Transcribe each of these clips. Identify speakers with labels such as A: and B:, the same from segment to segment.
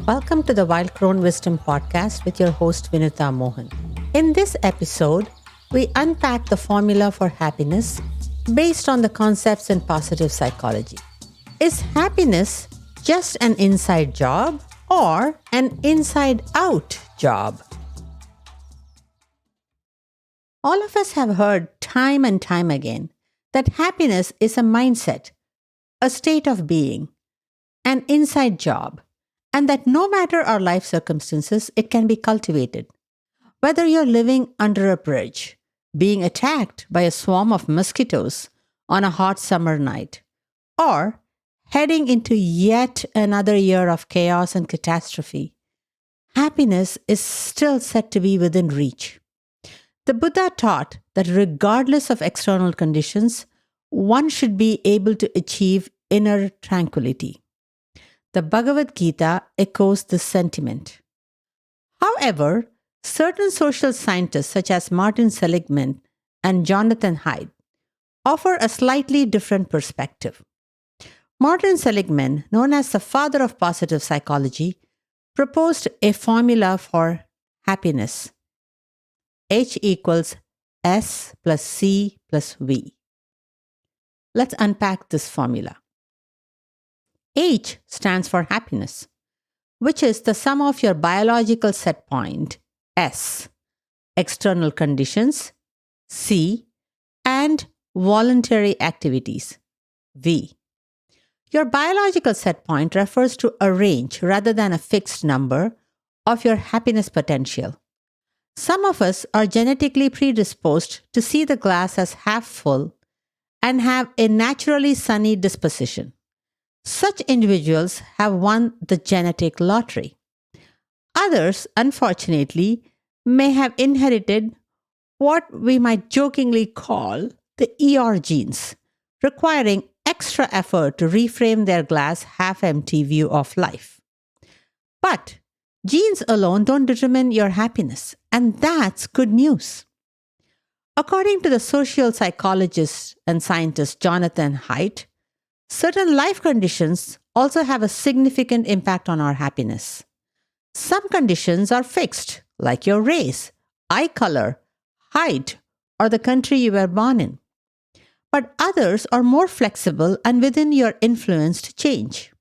A: Welcome to the Wild Crone Wisdom podcast with your host Vinutha Mohan. In this episode, we unpack the formula for happiness based on the concepts in positive psychology. Is happiness just an inside job or an inside out job? All of us have heard time and time again that happiness is a mindset, a state of being, an inside job, and that no matter our life circumstances, it can be cultivated. Whether you're living under a bridge, being attacked by a swarm of mosquitoes on a hot summer night, or heading into yet another year of chaos and catastrophe, happiness is still said to be within reach. The Buddha taught that regardless of external conditions, one should be able to achieve inner tranquility. The Bhagavad Gita echoes this sentiment. However, certain social scientists such as Martin Seligman and Jonathan Haidt offer a slightly different perspective. Martin Seligman, known as the father of positive psychology, proposed a formula for happiness. H equals S plus C plus V. Let's unpack this formula. H stands for happiness, which is the sum of your biological set point, S, external conditions, C, and voluntary activities, V. Your biological set point refers to a range rather than a fixed number of your happiness potential. Some of us are genetically predisposed to see the glass as half full and have a naturally sunny disposition. Such individuals have won the genetic lottery. Others, unfortunately, may have inherited what we might jokingly call the ER genes, requiring extra effort to reframe their glass half-empty view of life. But genes alone don't determine your happiness, and that's good news. According to the social psychologist and scientist Jonathan Haidt, certain life conditions also have a significant impact on our happiness. Some conditions are fixed, like your race, eye color, height, or the country you were born in. But others are more flexible and within your influence to change.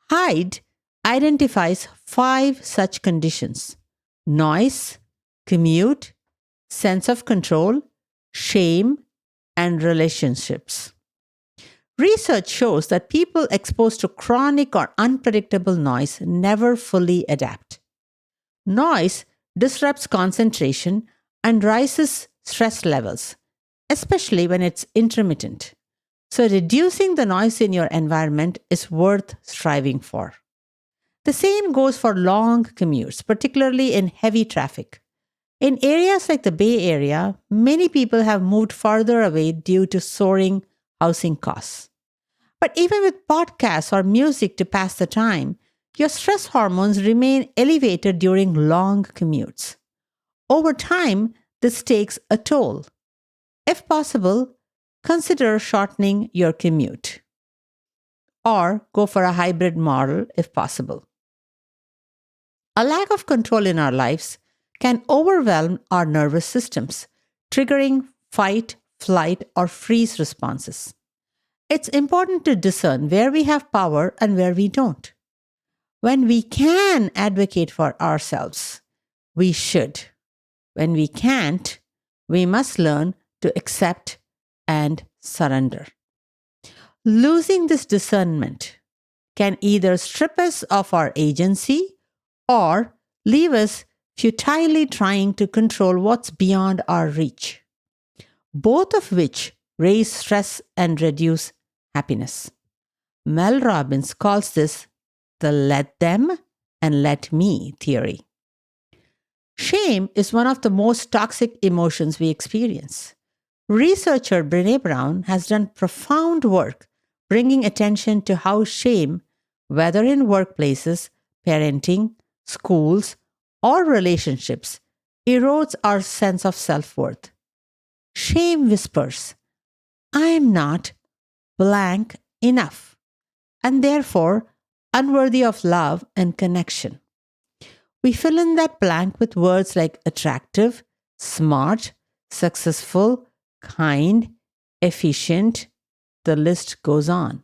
A: Haidt identifies 5 such conditions: noise, commute, sense of control, shame, and relationships. Research shows that people exposed to chronic or unpredictable noise never fully adapt. Noise disrupts concentration and raises stress levels, especially when it's intermittent. So, reducing the noise in your environment is worth striving for. The same goes for long commutes, particularly in heavy traffic. In areas like the Bay Area, many people have moved farther away due to soaring housing costs. But even with podcasts or music to pass the time, your stress hormones remain elevated during long commutes. Over time, this takes a toll. If possible, consider shortening your commute, or go for a hybrid model if possible. A lack of control in our lives can overwhelm our nervous systems, triggering fight, flight, or freeze responses. It's important to discern where we have power and where we don't. When we can advocate for ourselves, we should. When we can't, we must learn to accept and surrender. Losing this discernment can either strip us of our agency or leave us futilely trying to control what's beyond our reach, both of which raise stress and reduce happiness. Mel Robbins calls this the let them and let me theory. Shame is one of the most toxic emotions we experience. Researcher Brené Brown has done profound work bringing attention to how shame, whether in workplaces, parenting, schools, or relationships, erodes our sense of self-worth. Shame whispers, I am not blank enough, and therefore unworthy of love and connection. We fill in that blank with words like attractive, smart, successful, kind, efficient. The list goes on.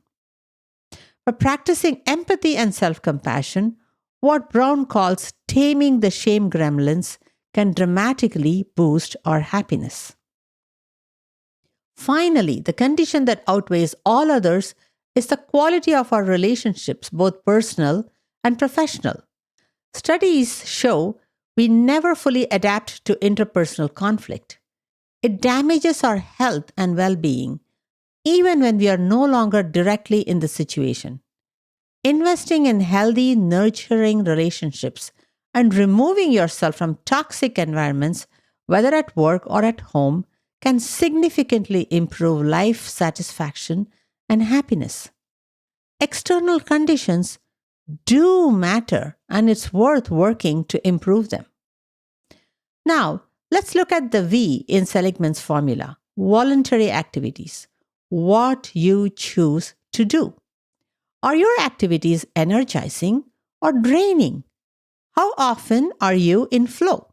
A: For practicing empathy and self compassion, what Brown calls taming the shame gremlins can dramatically boost our happiness. Finally, the condition that outweighs all others is the quality of our relationships, both personal and professional. Studies show we never fully adapt to interpersonal conflict. It damages our health and well being, even when we are no longer directly in the situation. Investing in healthy, nurturing relationships and removing yourself from toxic environments, whether at work or at home, can significantly improve life satisfaction and happiness. External conditions do matter, and it's worth working to improve them. Now, let's look at the V in Seligman's formula: voluntary activities. What you choose to do. Are your activities energizing or draining? How often are you in flow?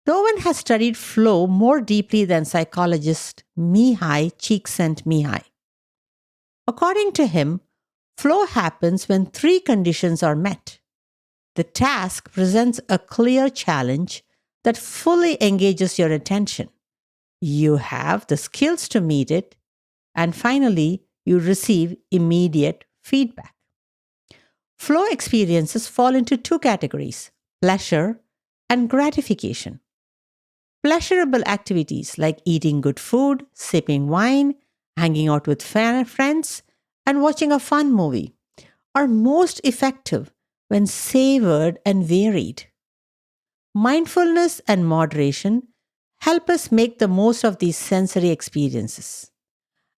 A: No one has studied flow more deeply than psychologist Mihai Csikszentmihalyi. According to him, flow happens when three conditions are met. The task presents a clear challenge that fully engages your attention. You have the skills to meet it, and finally, you receive immediate feedback. Flow experiences fall into two categories: pleasure and gratification. Pleasurable activities like eating good food, sipping wine, hanging out with friends, and watching a fun movie are most effective when savored and varied. Mindfulness and moderation help us make the most of these sensory experiences.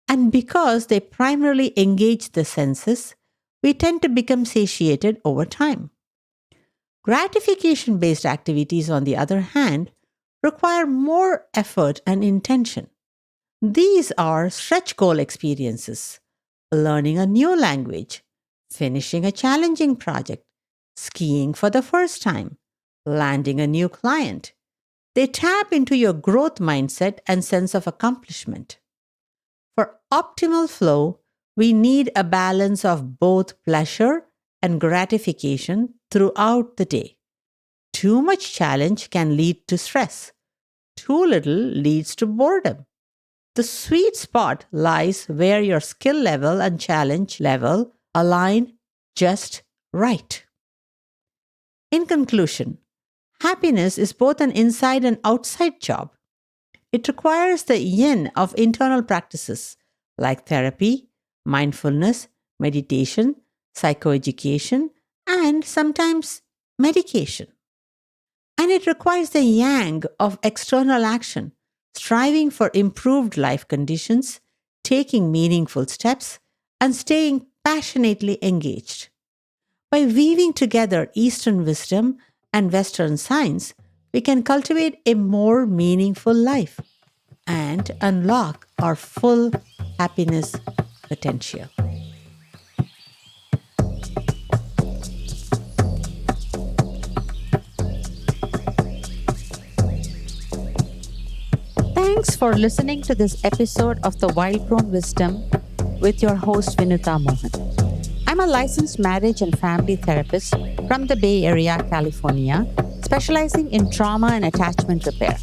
A: And because they primarily engage the senses, we tend to become satiated over time. Gratification based activities, on the other hand, require more effort and intention. These are stretch goal experiences: learning a new language, finishing a challenging project, skiing for the first time, landing a new client. They tap into your growth mindset and sense of accomplishment. For optimal flow, we need a balance of both pleasure and gratification throughout the day. Too much challenge can lead to stress. Too little leads to boredom. The sweet spot lies where your skill level and challenge level align just right. In conclusion, happiness is both an inside and outside job. It requires the yin of internal practices like therapy, mindfulness, meditation, psychoeducation, and sometimes medication. And it requires the yang of external action, striving for improved life conditions, taking meaningful steps, and staying passionately engaged. By weaving together Eastern wisdom and Western science, we can cultivate a more meaningful life and unlock our full happiness potential. Thanks for listening to this episode of the Wild Crone Wisdom with your host Vinutha Mohan. I'm a licensed marriage and family therapist from the Bay Area, California, specializing in trauma and attachment repair.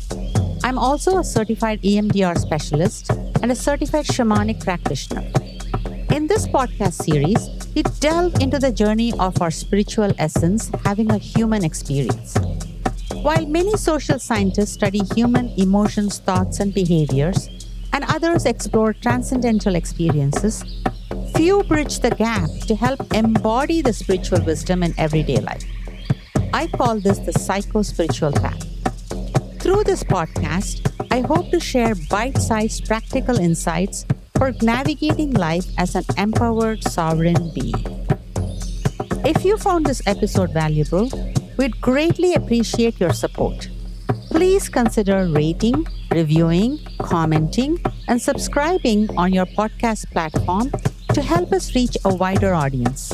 A: I'm also a certified EMDR specialist and a certified shamanic practitioner. In this podcast series, we delve into the journey of our spiritual essence having a human experience. While many social scientists study human emotions, thoughts, and behaviors, and others explore transcendental experiences, few bridge the gap to help embody the spiritual wisdom in everyday life. I call this the psycho-spiritual path. Through this podcast, I hope to share bite-sized practical insights for navigating life as an empowered sovereign being. If you found this episode valuable, we'd greatly appreciate your support. Please consider rating, reviewing, commenting, and subscribing on your podcast platform to help us reach a wider audience.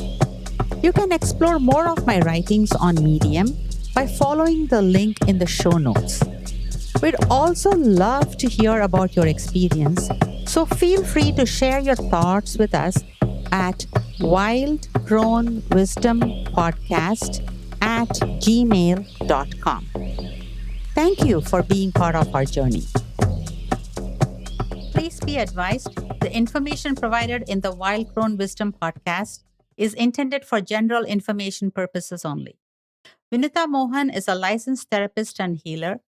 A: You can explore more of my writings on Medium by following the link in the show notes. We'd also love to hear about your experience, so feel free to share your thoughts with us at Wild Crone Wisdom Podcast at gmail.com. Thank you for being part of our journey. Please be advised the information provided in the Wild Crone Wisdom podcast is intended for general information purposes only. Vinutha Mohan is a licensed therapist and healer.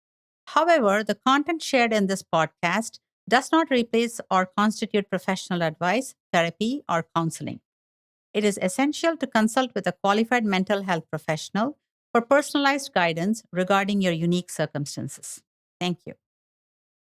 A: However, the content shared in this podcast does not replace or constitute professional advice, therapy, or counseling. It is essential to consult with a qualified mental health professional for personalized guidance regarding your unique circumstances. Thank you.